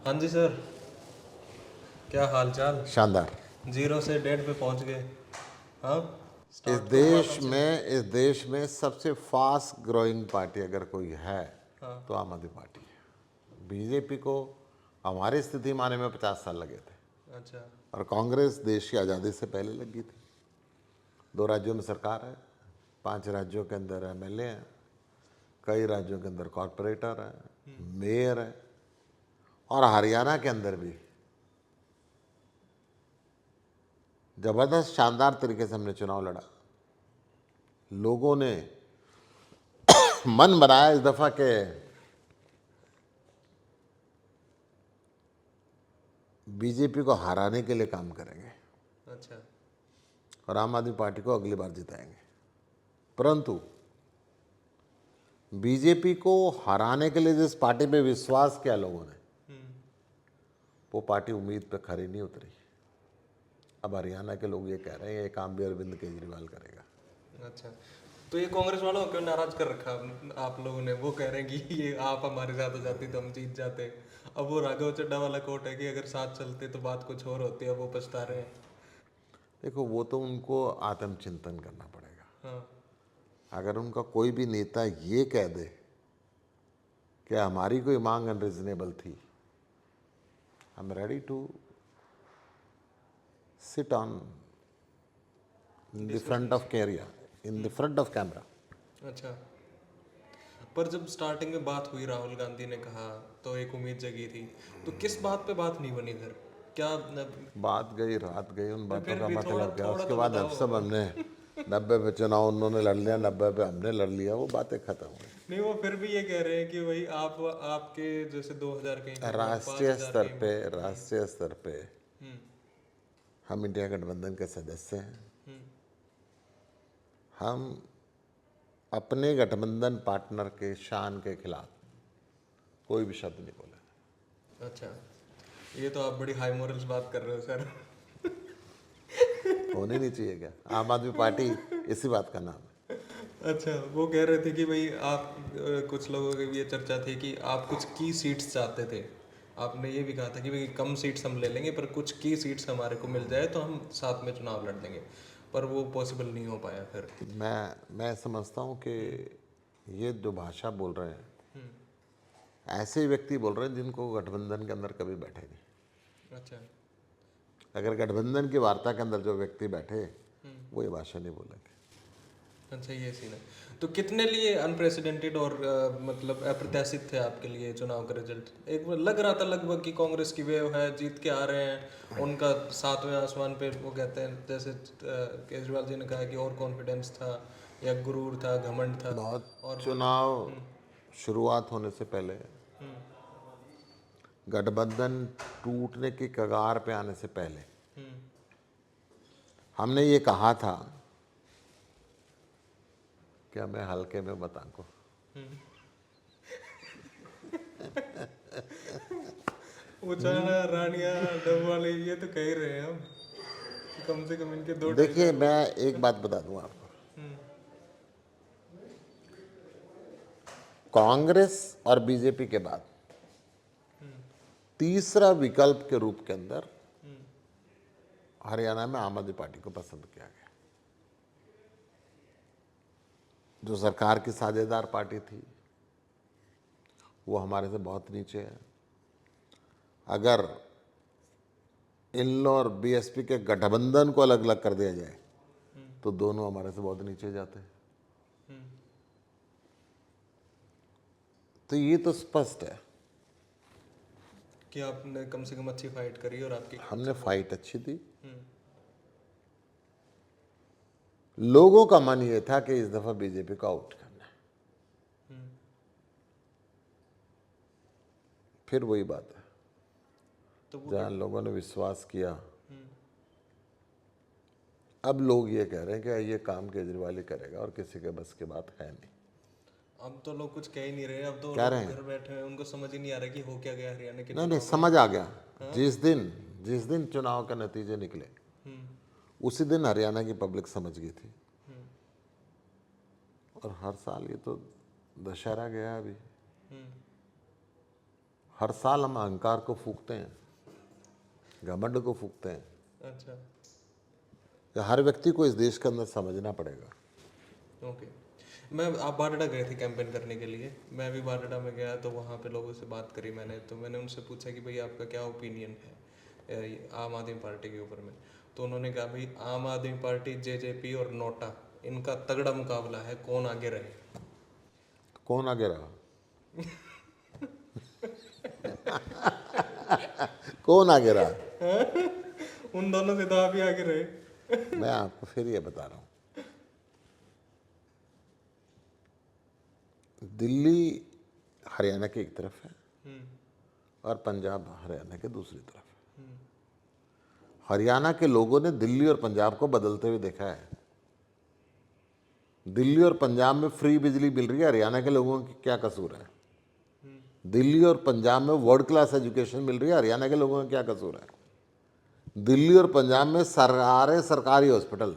हाँ जी सर, क्या हाल चाल। शानदार। 0 से 1.5 पे पहुंच गए। हाँ, इस स्टार्ट तो हुआ था देश अच्छे से। में इस देश में सबसे फास्ट ग्रोइंग पार्टी अगर कोई है हाँ। तो आम आदमी पार्टी है। बीजेपी को हमारी स्थिति में आने में 50 साल लगे थे अच्छा। और कांग्रेस देश की आज़ादी से पहले लगी थी। 2 राज्यों में सरकार है, 5 राज्यों के अंदर एमएलए हैं, कई राज्यों के अंदर कॉरपोरेटर है, मेयर है, और हरियाणा के अंदर भी जबरदस्त शानदार तरीके से हमने चुनाव लड़ा। लोगों ने मन बनाया इस दफा के बीजेपी को हराने के लिए काम करेंगे अच्छा। और आम आदमी पार्टी को अगली बार जिताएंगे। परंतु बीजेपी को हराने के लिए जिस पार्टी पे विश्वास किया लोगों ने, वो पार्टी उम्मीद पे खरी नहीं उतरी। अब हरियाणा के लोग ये कह रहे हैं ये काम भी अरविंद केजरीवाल करेगा। अच्छा, तो ये कांग्रेस वालों को क्यों नाराज कर रखा आप लोगों ने? वो कह रहे हैं कि ये आप हमारे साथ हो जाती तो हम जीत जाते। अब वो राघव चड्ढा वाला कोट है कि अगर साथ चलते तो बात कुछ और होती है, वो पछता रहे हैं। देखो, वो तो उनको आत्मचिंतन करना पड़ेगा। हाँ। अगर उनका कोई भी नेता ये कह दे कि हमारी कोई मांग अनरिजनेबल थी, I am ready to sit on in the front of career, in the front of camera. अच्छा, पर जब स्टार्टिंग में बात हुई, राहुल गांधी ने कहा तो एक उम्मीद जगी थी। तो किस बात पे बात नहीं बनी फिर? क्या बात गई रात गई, उन बातों फिर का भी थोड़ा मतलब क्या? थोड़ा उसके तो बाद अब बताओ। सब हमने 90 पे चुनाव उन्होंने लड़ लिया, 90 पे हमने लड़ लिया, वो बातें खत्म हुई। नहीं, वो फिर भी ये कह रहे हैं कि भाई आप आपके जैसे 2000 कहीं पे वोट, राष्ट्रीय 5000 स्तर कहीं पे वोट। राष्ट्रीय स्तर पे हम्म। हम इंडिया गठबंधन के सदस्य हैं। हम्म। हम अपने गठबंधन पार्टनर के शान के खिलाफ कोई भी शब्द नहीं बोले। अच्छा, ये तो आप बड़ी हाई मोरल्स बात कर रहे हो सर। होने नहीं चाहिए क्या? आम आदमी पार्टी इसी बात का नाम है। अच्छा, वो कह रहे थे कि भाई आप कुछ लोगों की ये चर्चा थी कि आप कुछ की सीट्स चाहते थे। आपने ये भी कहा था कि भाई कम सीट्स हम ले लेंगे पर कुछ की सीट्स हमारे को मिल जाए तो हम साथ में चुनाव लड़ लेंगे, पर वो पॉसिबल नहीं हो पाया फिर। मैं समझता हूँ कि ये जो भाषा बोल रहे हैं, हम्म। ऐसे व्यक्ति बोल रहे हैं जिनको गठबंधन के अंदर कभी बैठे नहीं। अच्छा। अगर गठबंधन की वार्ता के अंदर जो व्यक्ति बैठे, वो ये भाषा नहीं बोलेंगे। अच्छा, ये सीन है। तो कितने लिए अनप्रेसिडेंटेड और मतलब अप्रत्याशित थे आपके लिए चुनाव का रिजल्ट? एक बार लग रहा था लगभग कि कांग्रेस की वेव है, जीत के आ रहे हैं, उनका 7वें आसमान पे वो कहते हैं, जैसे केजरीवाल जी ने कहा कि और कॉन्फिडेंस था या गुरूर था, घमंड था। बहुत और वो चुनाव शुरुआत होने से पहले, गठबंधन टूटने की कगार पे आने से पहले हमने ये कहा था कि हमें हल्के में मत आंको। उचाना रानिया डबवाली ये तो कह ही रहे हैं हम कि कम से कम इनके 2-2.5 देखिए, साल मैं और। एक बात बता दूं आपको। कांग्रेस और बीजेपी के बाद तीसरा विकल्प के रूप के अंदर हरियाणा में आम आदमी पार्टी को पसंद किया गया। जो सरकार की साझेदार पार्टी थी वो हमारे से बहुत नीचे है। अगर इन और बीएसपी के गठबंधन को अलग अलग कर दिया जाए तो दोनों हमारे से बहुत नीचे जाते हैं। तो ये तो स्पष्ट है। कि आपने कम से कम अच्छी फाइट करी और आपकी हमने support- फाइट अच्छी दी। लोगों का मन ये था कि इस दफा बीजेपी को आउट करना है। फिर वही बात है, तो वो जहां लोगों ने विश्वास किया, अब लोग ये कह रहे हैं कि ये काम केजरीवाल ही करेगा और किसी के बस की बात है नहीं। अब तो लोग कुछ कह ही नहीं रहे, अब तो कह रहे लोग हैं घर बैठे हैं, उनको समझ ही नहीं आ रहा कि हो क्या गया हरियाणा के नहीं नहीं, चुनाव में। समझ आ गया। जिस दिन चुनाव के नतीजे निकले उसी दिन हरियाणा की पब्लिक समझ गई थी। और हर साल ये तो दशहरा गया, अभी हर साल हम अहंकार को फूकते हैं, घमंड को फूकते हैं। अच्छा, ये हर व्यक्ति को इस देश के अंदर समझना पड़ेगा। ओके। आप बारडा गए थे कैंपेन करने के लिए, मैं भी बारडा में गया तो वहाँ पे लोगों से बात करी मैंने, तो मैंने उनसे पूछा कि भाई आपका क्या ओपिनियन है ये आम आदमी पार्टी के ऊपर में। तो उन्होंने कहा भाई आम आदमी पार्टी, जेजेपी और नोटा, इनका तगड़ा मुकाबला है, कौन आगे रहे। कौन आगे रहा? कौन आगे रहा? उन दोनों से तो आप ही आगे रहे। मैं आपको फिर ये बता रहा हूँ, दिल्ली हरियाणा की एक तरफ है और पंजाब हरियाणा के दूसरी तरफ है। हरियाणा के लोगों ने दिल्ली और पंजाब को बदलते हुए देखा है। दिल्ली और पंजाब में फ्री बिजली मिल रही है, हरियाणा के लोगों की क्या कसूर है? दिल्ली और पंजाब में वर्ल्ड क्लास एजुकेशन मिल रही है, हरियाणा के लोगों का क्या कसूर है? दिल्ली और पंजाब में सारे सरकारी हॉस्पिटल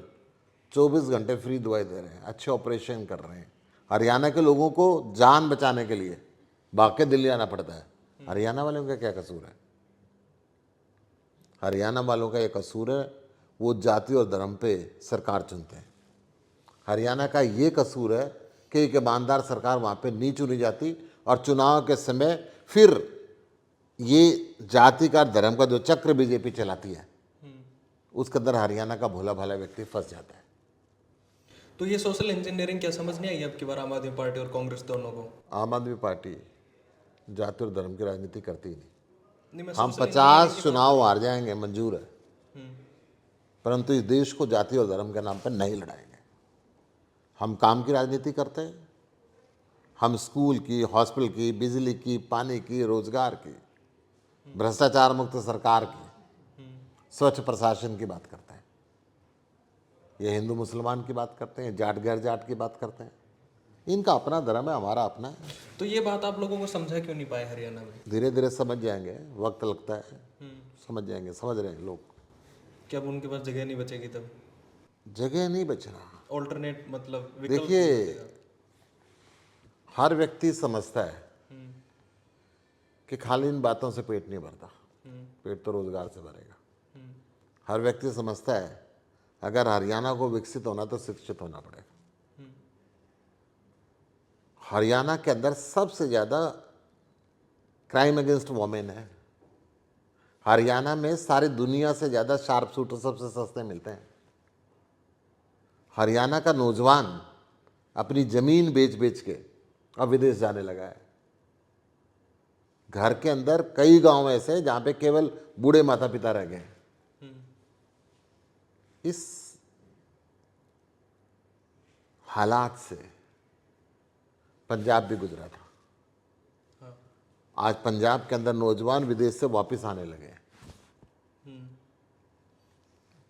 24 घंटे फ्री दवाई दे रहे हैं, अच्छे ऑपरेशन कर रहे हैं। हरियाणा के लोगों को जान बचाने के लिए भाग के दिल्ली आना पड़ता है। हरियाणा वालों का क्या कसूर है? हरियाणा वालों का ये कसूर है, वो जाति और धर्म पे सरकार चुनते हैं। हरियाणा का ये कसूर है कि एक ईमानदार सरकार वहाँ पे नहीं चुनी जाती और चुनाव के समय फिर ये जाति का धर्म का जो चक्र बीजेपी चलाती है उसके अंदर हरियाणा का भोला भाला व्यक्ति फंस जाता है। तो ये सोशल इंजीनियरिंग क्या समझ नहीं आई आपकी बार आम आदमी पार्टी और कांग्रेस दोनों को? आम आदमी पार्टी जाति और धर्म की राजनीति करती ही नहीं। नहीं, मैं हम social 50 चुनाव हार जाएंगे, मंजूर है, परंतु इस देश को जाति और धर्म के नाम पर नहीं लड़ाएंगे। हम काम की राजनीति करते हैं, हम स्कूल की, हॉस्पिटल की, बिजली की, पानी की, रोजगार की, भ्रष्टाचार मुक्त सरकार की, स्वच्छ प्रशासन की बात करते हैं। ये हिंदू मुसलमान की बात करते हैं, जाट गैर जाट की बात करते हैं। इनका अपना धर्म है, हमारा अपना है। तो ये बात आप लोगों को समझा क्यों नहीं पाए हरियाणा में? धीरे धीरे समझ जाएंगे, वक्त लगता है, समझ जाएंगे, समझ रहे हैं लोग। क्या अब उनके पास जगह नहीं बचेगी तब? जगह नहीं बचना। ऑल्टरनेट मतलब विकल्प नहीं देखिए, बचेगा। हर व्यक्ति समझता है कि खाली इन बातों से पेट नहीं भरता, पेट तो रोजगार से भरेगा। हर व्यक्ति समझता है अगर हरियाणा को विकसित होना तो शिक्षित होना पड़ेगा। हरियाणा के अंदर सबसे ज़्यादा क्राइम अगेंस्ट वोमेन है। हरियाणा में सारी दुनिया से ज़्यादा शार्प शूटर सबसे सस्ते मिलते हैं। हरियाणा का नौजवान अपनी ज़मीन बेच बेच के अब विदेश जाने लगा है। घर के अंदर कई गांव ऐसे हैं जहाँ पे केवल बूढ़े माता पिता रह गए हैं। इस हालात से पंजाब भी गुजरा था। आज पंजाब के अंदर नौजवान विदेश से वापस आने लगे हैं।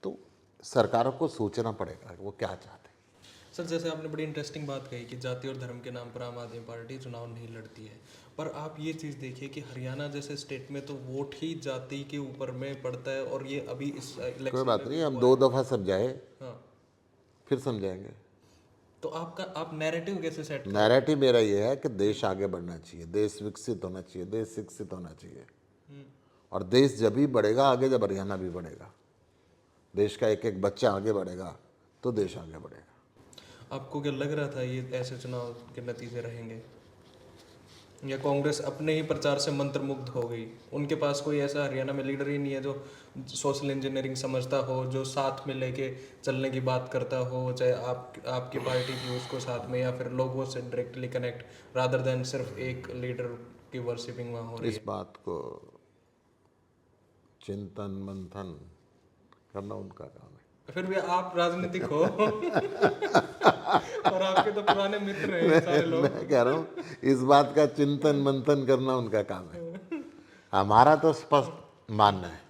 तो सरकारों को सोचना पड़ेगा कि वो क्या चाहते हैं। सर, जैसे आपने बड़ी इंटरेस्टिंग बात कही कि जाति और धर्म के नाम पर आम आदमी पार्टी चुनाव नहीं लड़ती है, पर आप ये चीज़ देखिए कि हरियाणा जैसे स्टेट में तो वोट ही जाति के ऊपर में पड़ता है, और ये अभी इस इलेक्शन कोई बात में नहीं, भी हम हुआ 2 है। दफ़ा समझाए, हाँ, फिर समझाएंगे। तो आप नैरेटिव कैसे सेट करें? नैरेटिव मेरा ये है कि देश आगे बढ़ना चाहिए, देश विकसित होना चाहिए, देश शिक्षित होना चाहिए। और देश जब भी बढ़ेगा आगे जब हरियाणा भी बढ़ेगा, देश का एक एक बच्चा आगे बढ़ेगा तो देश आगे बढ़ेगा। आपको क्या लग रहा था ये ऐसे चुनाव के नतीजे रहेंगे, या कांग्रेस अपने ही प्रचार से मंत्रमुग्ध हो गई? उनके पास कोई ऐसा हरियाणा में लीडर ही नहीं है जो सोशल इंजीनियरिंग समझता हो, जो साथ में लेके चलने की बात करता हो, चाहे आपकी पार्टी की उसको साथ में, या फिर लोगों से डायरेक्टली कनेक्ट रादर देन सिर्फ एक लीडर की वर्शिपिंग वहाँ हो रही इस है। बात को चिंतन मंथन करना उनका काम है। फिर भी आप राजनीतिक हो और आपके तो पुराने मित्र हैं सारे लोग। मैं कह रहा हूँ इस बात का चिंतन मंथन करना उनका काम है। हमारा तो स्पष्ट मानना है,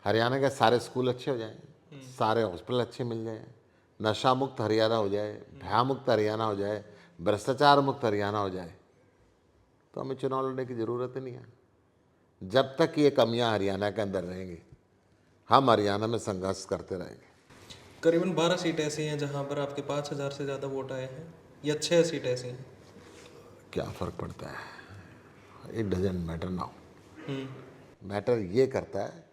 हरियाणा के सारे स्कूल अच्छे हो जाएं, सारे हॉस्पिटल अच्छे मिल जाएं, नशा मुक्त हरियाणा हो जाए, भय मुक्त हरियाणा हो जाए, भ्रष्टाचार मुक्त हरियाणा हो जाए, तो हमें चुनाव लड़ने की ज़रूरत ही नहीं है। जब तक ये कमियां हरियाणा के अंदर रहेंगी हम हरियाणा में संघर्ष करते रहेंगे। करीबन 12 सीट ऐसी हैं जहां पर आपके 5000 से ज़्यादा वोट आए हैं, या 6 सीट ऐसी हैं? क्या फ़र्क पड़ता है, it doesn't matter now. Hmm. Matter ये करता है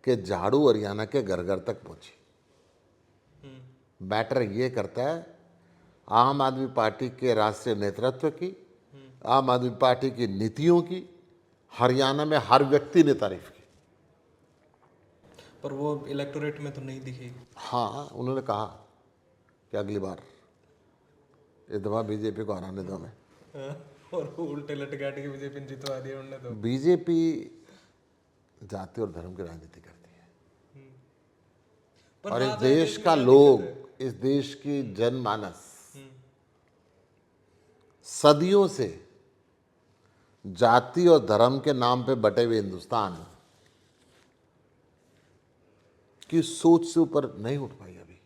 कि झाड़ू हरियाणा के घर घर तक पहुंची। मैटर ये करता है आम आदमी पार्टी के राष्ट्रीय नेतृत्व की, आम आदमी पार्टी की नीतियों की हरियाणा में हर व्यक्ति ने तारीफ की। पर वो इलेक्टोरेट में तो नहीं दिखी। हाँ, उन्होंने कहा कि अगली बार इस दफा बीजेपी को हराने दो हमें। हाँ, और वो उल्टे लटकाट के बीजेपी ने जितवा दिया उन्होंने तो। बीजेपी जाति और धर्म की राजनीति करती है पर और इस राजा देश में का क्या लोग, दिक्कत है? इस देश की जनमानस सदियों से जाति और धर्म के नाम पे बटे हुए हिंदुस्तान की सोच से ऊपर नहीं उठ पाई अभी।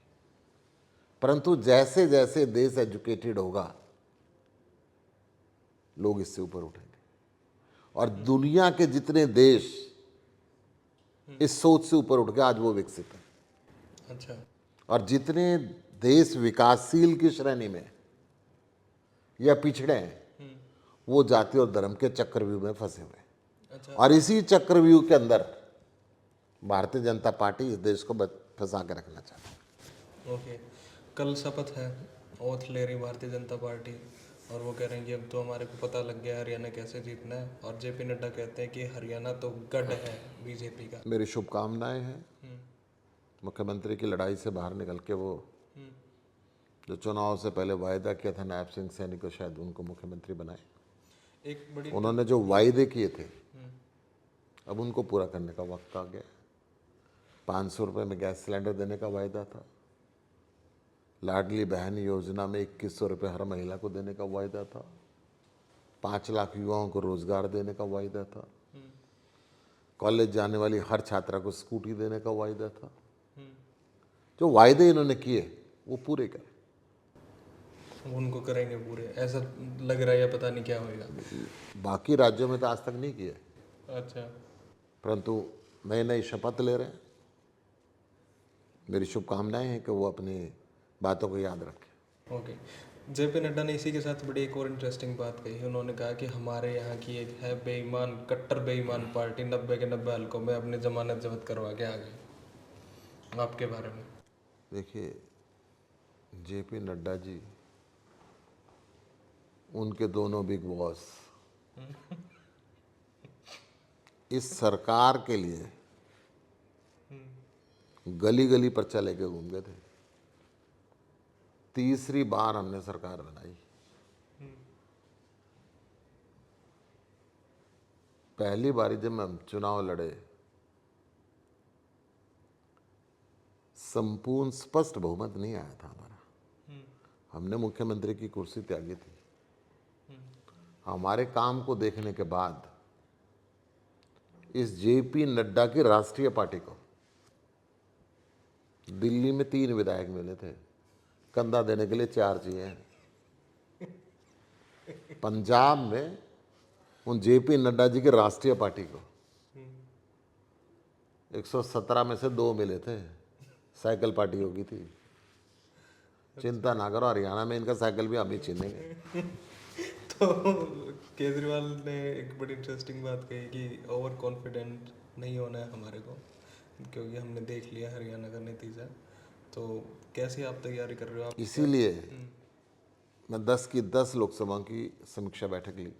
परंतु जैसे जैसे देश एजुकेटेड होगा लोग इससे ऊपर उठेंगे और दुनिया के जितने देश इस सोच से ऊपर उठ गए आज वो विकसित है। अच्छा। और जितने देश विकासशील की श्रेणी में या पिछड़े हैं वो जाति और धर्म के चक्रव्यूह में फंसे हुए हैं। अच्छा। और इसी चक्रव्यूह के अंदर भारतीय जनता पार्टी इस देश को फंसा के रखना चाहती है। ओके, कल शपथ है, ओथ ले रही भारतीय जनता पार्टी और वो कह रहे हैं कि अब तो हमारे को पता लग गया हरियाणा कैसे जीतना है। और जेपी नड्डा कहते हैं कि हरियाणा तो गढ़ है बीजेपी का। मेरी शुभकामनाएं हैं मुख्यमंत्री की लड़ाई से बाहर निकल के वो जो चुनाव से पहले वायदा किया था नायब सिंह सैनी को, शायद उनको मुख्यमंत्री बनाए। एक बड़ी उन्होंने जो वायदे किए थे अब उनको पूरा करने का वक्त आ गया। 500 रुपये में गैस सिलेंडर देने का वायदा था, लाडली बहन योजना में 2100 रुपये हर महिला को देने का वायदा था, 5 लाख युवाओं को रोजगार देने का वायदा था, कॉलेज जाने वाली हर छात्रा को स्कूटी देने का वायदा था। जो वायदे इन्होंने किए वो पूरे करें। उनको करेंगे पूरे, ऐसा लग रहा है, या पता नहीं क्या होएगा। बाकी राज्यों में तो आज तक नहीं किए, अच्छा। परंतु नए नई शपथ ले रहे हैं। मेरी शुभकामनाएं हैं कि वो अपनी बातों को याद रखें। ओके, जेपी नड्डा ने इसी के साथ बड़ी एक और इंटरेस्टिंग बात कही। उन्होंने कहा कि हमारे यहाँ की एक है बेईमान, कट्टर बेईमान पार्टी 90 के 90 हल्कों में अपनी जमानत जब्त करवा के आ गई। आपके बारे में? देखिए, जेपी नड्डा जी, उनके दोनों बिग बॉस इस सरकार के लिए गली गली पर्चा लेके घूम गए थे। तीसरी बार हमने सरकार बनाई। पहली बारी जब हम चुनाव लड़े संपूर्ण स्पष्ट बहुमत नहीं आया था हमारा। हमने मुख्यमंत्री की कुर्सी त्यागी थी। हमारे काम को देखने के बाद इस जेपी नड्डा की राष्ट्रीय पार्टी को दिल्ली में 3 विधायक मिले थे, कंधा देने के लिए 4 चाहिए। पंजाब में उन जेपी नड्डा जी की राष्ट्रीय पार्टी को 117 में से 2 मिले थे। साइकिल पार्टी होगी थी। चिंता ना करो, हरियाणा में इनका साइकिल भी हम ही छीनेंगे। तो केजरीवाल ने एक बड़ी इंटरेस्टिंग बात कही कि ओवर कॉन्फिडेंट नहीं होना है हमारे को, क्योंकि हमने देख लिया हरियाणा का नतीजा। तो कैसी आप तैयारी कर रहे हो? आप इसीलिए मैं 10 की 10 लोकसभा की समीक्षा बैठक ली।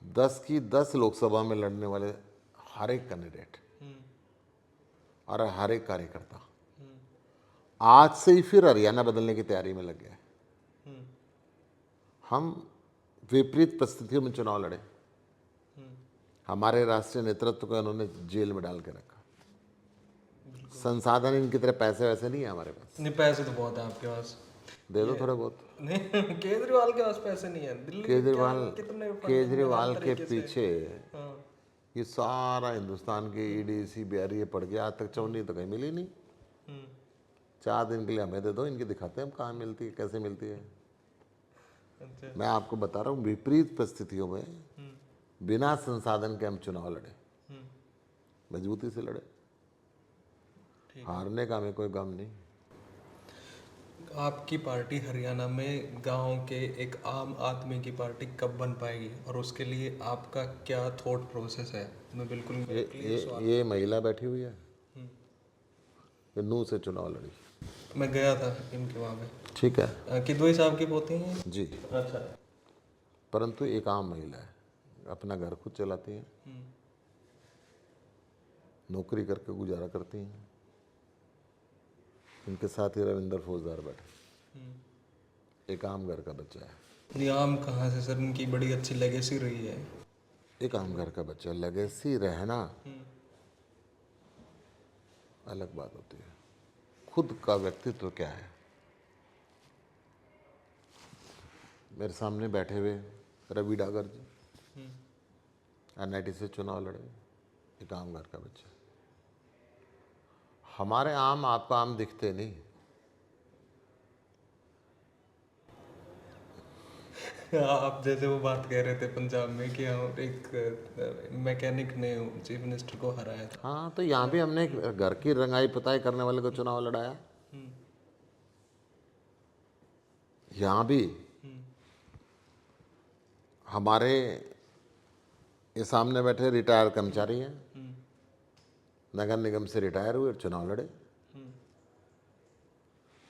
10 की 10 लोकसभा में लड़ने वाले हर एक कैंडिडेट और हर एक कार्यकर्ता आज से ही फिर हरियाणा बदलने की तैयारी में लग गया है। हम विपरीत परिस्थितियों में चुनाव लड़े। हमारे राष्ट्रीय नेतृत्व को उन्होंने जेल में डाल के रखा। संसाधन इनकी तरह पैसे वैसे नहीं है हमारे पास। नहीं, पैसे तो बहुत है आपके पास, दे दो थोड़े बहुत। नहीं केजरीवाल के पास पैसे नहीं है। दिल्ली में कितने केजरीवाल के तरीके से। पीछे हाँ। ये सारा हिंदुस्तान के ईडी सीबीआई ये पड़ गया। आज तक चौनी तो कहीं मिली नहीं। 4 दिन के लिए हमें दे दो, इनके दिखाते हैं हम कहाँ मिलती है, कैसे मिलती है। अच्छा। मैं आपको बता रहा हूँ, विपरीत परिस्थितियों में बिना संसाधन के हम चुनाव लड़े, मजबूती से लड़े। हारने का हमें कोई गम नहीं। आपकी पार्टी हरियाणा में गांव के एक आम आदमी की पार्टी कब बन पाएगी और उसके लिए आपका क्या थॉट प्रोसेस है? मैं बिल्कुल क्लियर सवाल। ये महिला बैठी हुई है, ये नूह से चुनाव लड़ी। मैं गया था इनके वहाँ पे। ठीक है किदवई साहब की पोती हैं? जी, अच्छा। परंतु एक आम महिला है, अपना घर खुद चलाती हैं, नौकरी करके गुजारा करती हैं। इनके साथ ही रविंदर फौजदार बैठे, एक आम घर का बच्चा है। नहीं, आम कहाँ से सर, इनकी बड़ी अच्छी लेगेसी रही है। एक आम घर का बच्चा, लेगेसी रहना अलग बात होती है, खुद का व्यक्तित्व क्या है। मेरे सामने बैठे हुए रवि डागर जी NIT से चुनाव लड़े, एक आम घर का बच्चा। हमारे आम आपको आम दिखते नहीं। आप जैसे वो बात कह रहे थे पंजाब में कि हम एक मैकेनिक ने चीफ मिनिस्टर को हराया था। हाँ, तो यहाँ भी हमने एक घर की रंगाई पुताई करने वाले को चुनाव लड़ाया। यहाँ भी हमारे ये सामने बैठे रिटायर कर्मचारी हैं, नगर निगम से रिटायर हुए और चुनाव लड़े।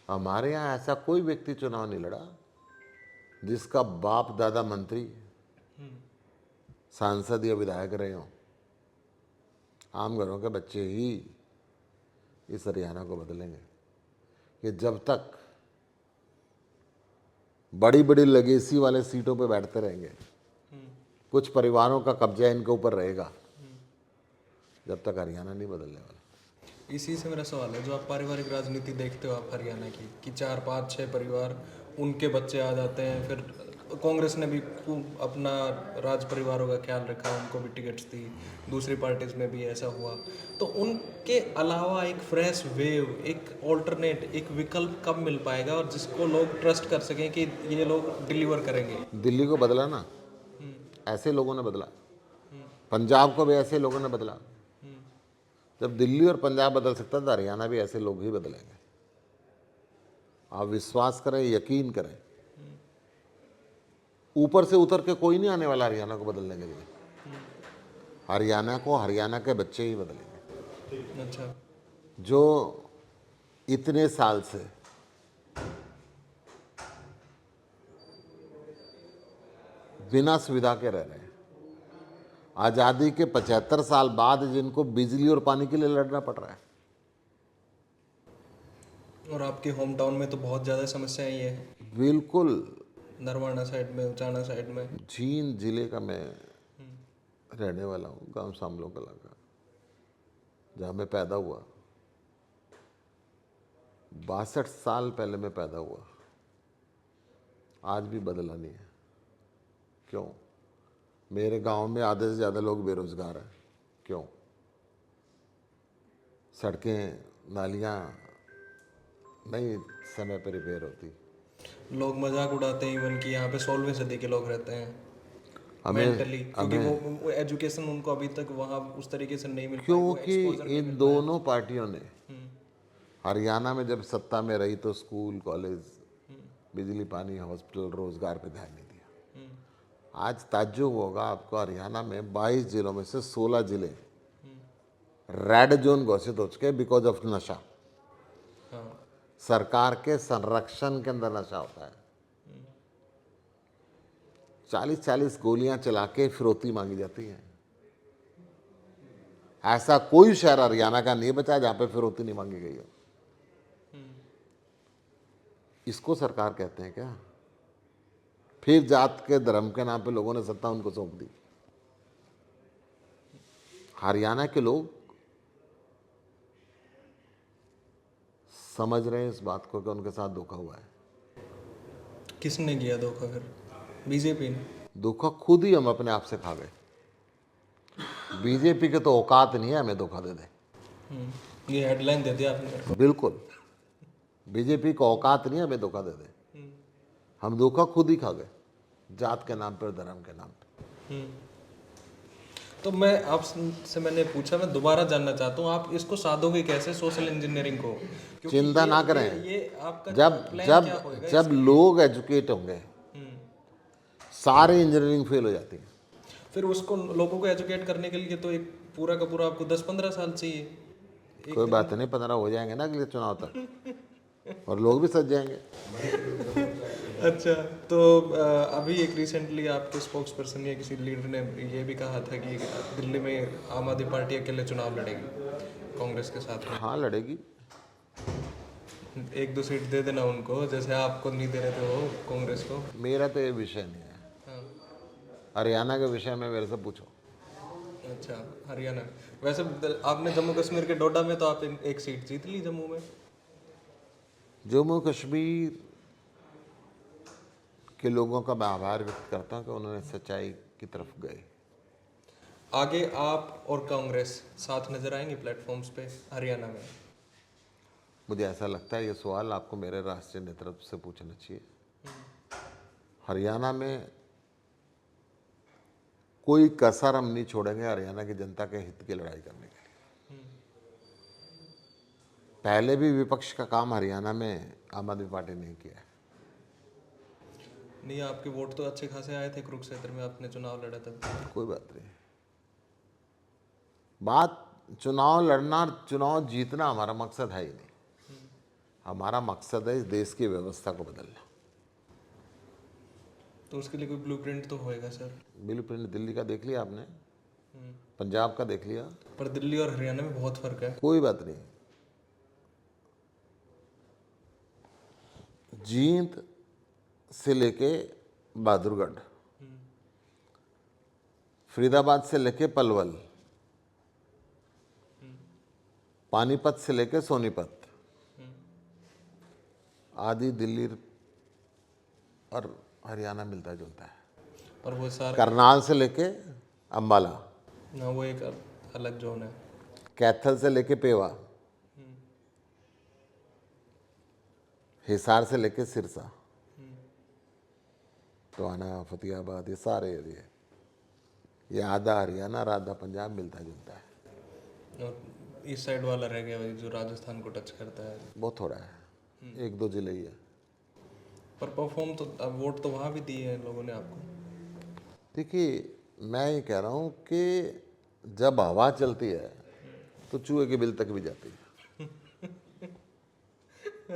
हमारे यहाँ ऐसा कोई व्यक्ति चुनाव नहीं लड़ा जिसका बाप दादा मंत्री, सांसद या विधायक रहे हों। आम घरों के बच्चे ही इस हरियाणा को बदलेंगे। कि जब तक बड़ी बड़ी लेगेसी वाले सीटों पे बैठते रहेंगे, कुछ परिवारों का कब्जा इनके ऊपर रहेगा, जब तक हरियाणा नहीं बदलने वाला। इसी से मेरा सवाल है, जो आप पारिवारिक राजनीति देखते हो आप हरियाणा की, कि 4 5 6 परिवार उनके बच्चे आ जाते हैं, फिर कांग्रेस ने भी खूब अपना राज परिवारों का ख्याल रखा, उनको भी टिकट्स दी, दूसरी पार्टीज में भी ऐसा हुआ। तो उनके अलावा एक फ्रेश वेव, एक ऑल्टरनेट, एक विकल्प कब मिल पाएगा और जिसको लोग ट्रस्ट कर सकें कि ये लोग डिलीवर करेंगे? दिल्ली को बदला ना, ऐसे लोगों ने बदला। पंजाब को भी ऐसे लोगों ने बदला। जब दिल्ली और पंजाब बदल सकता तो हरियाणा भी ऐसे लोग ही बदलेंगे। आप विश्वास करें, यकीन करें, ऊपर से उतर के कोई नहीं आने वाला हरियाणा को बदलने के लिए। हरियाणा को हरियाणा के बच्चे ही बदलेंगे, अच्छा। जो इतने साल से बिना सुविधा के रह रहे हैं। आज़ादी के 75 साल बाद जिनको बिजली और पानी के लिए लड़ना पड़ रहा है। और आपके होम टाउन में तो बहुत ज़्यादा समस्याएं ये है, बिल्कुल। नरवाना साइड में, उचाना साइड में। जींद जिले का मैं रहने वाला हूँ, गांव सामलो कला का, जहाँ मैं पैदा हुआ। 62 साल पहले मैं पैदा हुआ, आज भी बदला नहीं है। क्यों? मेरे गांव में आधे से ज़्यादा लोग बेरोजगार हैं। क्यों? सड़कें नालियाँ नहीं समय पर रिपेयर होती। लोग मजाक उड़ाते हैं इवन कि यहाँ पे 16वीं सदी के लोग रहते हैं मेंटली, क्योंकि वो एजुकेशन उनको अभी तक वहाँ उस तरीके से नहीं मिल पाई, वो क्योंकि एक्सपोजर नहीं इन मिल दोनों पार्टियों ने हरियाणा में जब सत्ता में रही तो स्कूल, कॉलेज, बिजली, पानी, हॉस्पिटल, रोजगार पे ध्यान नहीं दिया। आज ताज्जुब होगा आपको, हरियाणा में 22 जिलों में से 16 जिले रेड जोन घोषित हो चुके बिकॉज ऑफ नशा। पाया। हाँ। सरकार के संरक्षण के अंदर नशा होता है। 40-40 गोलियां चला के फिरौती मांगी जाती है। ऐसा कोई शहर हरियाणा का नहीं बचा जहां पे फिरौती नहीं मांगी गई हो। इसको सरकार कहते हैं क्या? फिर जात के धर्म के नाम पे लोगों ने सत्ता उनको सौंप दी। हरियाणा के लोग समझ रहे हैं इस बात को कि उनके साथ धोखा हुआ है। किसने किया धोखा फिर? बीजेपी ने? धोखा खुद ही हम अपने आप से खा गए। बीजेपी के तो औकात नहीं है हमें धोखा दे दे। ये हेडलाइन दे दिया आपने मेरे को। बिल्कुल, बीजेपी को औकात नहीं है हमें धोखा दे दे। हम धोखा खुद ही खा गए, जात के नाम पर, धर्म के नाम पे। तो मैं आपसे मैंने पूछा, मैं दोबारा जानना चाहता हूँ, आप इसको साधोगे कैसे सोशल इंजीनियरिंग को? क्योंकि चिंता ना करें। ये आपका जब प्लान जब क्या होएगा जब लोग एजुकेट होंगे, सारे इंजीनियरिंग फेल हो जाती है। फिर उसको लोगों को एजुकेट करने के लिए तो एक पूरा का पूरा आपको 10-15 साल चाहिए। कोई बात नहीं, 15 हो जाएंगे ना अगले चुनाव तक, और लोग भी सज जाएंगे। अच्छा, तो अभी एक रिसेंटली आपके स्पोक्स पर्सन या किसी लीडर ने ये भी कहा था कि दिल्ली में आम आदमी पार्टी अकेले चुनाव लड़ेगी कांग्रेस के साथ में। हाँ लड़ेगी। 1-2 सीट दे देना उनको, जैसे आपको नहीं दे रहे थे वो कांग्रेस को। मेरा तो ये विषय नहीं है, हाँ, हरियाणा के विषय में मेरे से पूछो। अच्छा, हरियाणा। वैसे आपने जम्मू कश्मीर के डोडा में तो आप एक सीट जीत ली जम्मू में। जम्मू कश्मीर के लोगों का मैं आभार व्यक्त करता हूँ कि उन्होंने सच्चाई की तरफ गए। आगे आप और कांग्रेस साथ नजर आएंगे प्लेटफॉर्म्स पे हरियाणा में? मुझे ऐसा लगता है ये सवाल आपको मेरे राष्ट्रीय नेतृत्व से पूछना चाहिए। हरियाणा में कोई कसर हम नहीं छोड़ेंगे हरियाणा की जनता के हित की लड़ाई करने के लिए। पहले भी विपक्ष का काम हरियाणा में आम आदमी पार्टी ने किया है। नहीं, आपके वोट तो अच्छे खासे आए थे कुरुक्षेत्र में, आपने चुनाव लड़ा तब। कोई बात नहीं, बात चुनाव लड़ना चुनाव जीतना हमारा मकसद है ही नहीं। हमारा मकसद है इस देश की व्यवस्था को बदलना। तो उसके लिए कोई ब्लूप्रिंट तो होएगा सर? ब्लूप्रिंट दिल्ली का देख लिया आपने, पंजाब का देख लिया, पर दिल्ली और हरियाणा में बहुत फर्क है। कोई बात नहीं। जींद से लेके बहादुरगढ़, फरीदाबाद से लेके पलवल, पानीपत से लेके सोनीपत आदि दिल्ली और हरियाणा मिलता जुलता है। और वो सारा करनाल से लेके अंबाला, ना, वो एक अलग जोन है। कैथल से लेके पेवा, हिसार से लेके सिरसा, टोहाना, फतेहाबाद, ये सारे एरिए, ये आधा हरियाणा और आधा पंजाब मिलता जुलता है। और इस साइड वाला रह गया वही जो राजस्थान को टच करता है। बहुत थोड़ा है, 1-2 जिले ही है। पर परफॉर्म तो अब वोट तो वहाँ भी दिए हैं लोगों ने आपको। देखिए, मैं ये कह रहा हूँ कि जब हवा चलती है तो चूहे के बिल तक भी जाती है।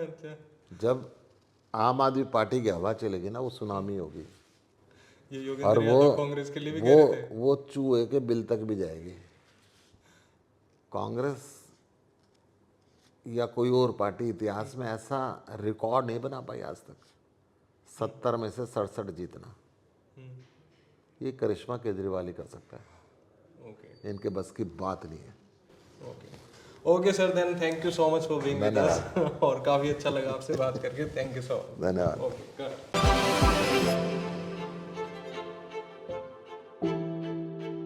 अच्छा, जब आम आदमी पार्टी की हवा चलेगी ना, वो सुनामी होगी, ये और योगेंद्र वो यादव कांग्रेस के लिए भी कह रहे थे। वो चूहे के बिल तक भी जाएगी। कांग्रेस या कोई और पार्टी इतिहास में ऐसा रिकॉर्ड नहीं बना पाई आज तक, 70 में से 67 जीतना। ये करिश्मा केजरीवाल ही कर सकता है, ओके इनके बस की बात नहीं है। Okay okay sir, then thank you so much for being with us. और काफ़ी अच्छा लगा आपसे बात करके, थैंक यू सो मच। धन्यवाद। ओके,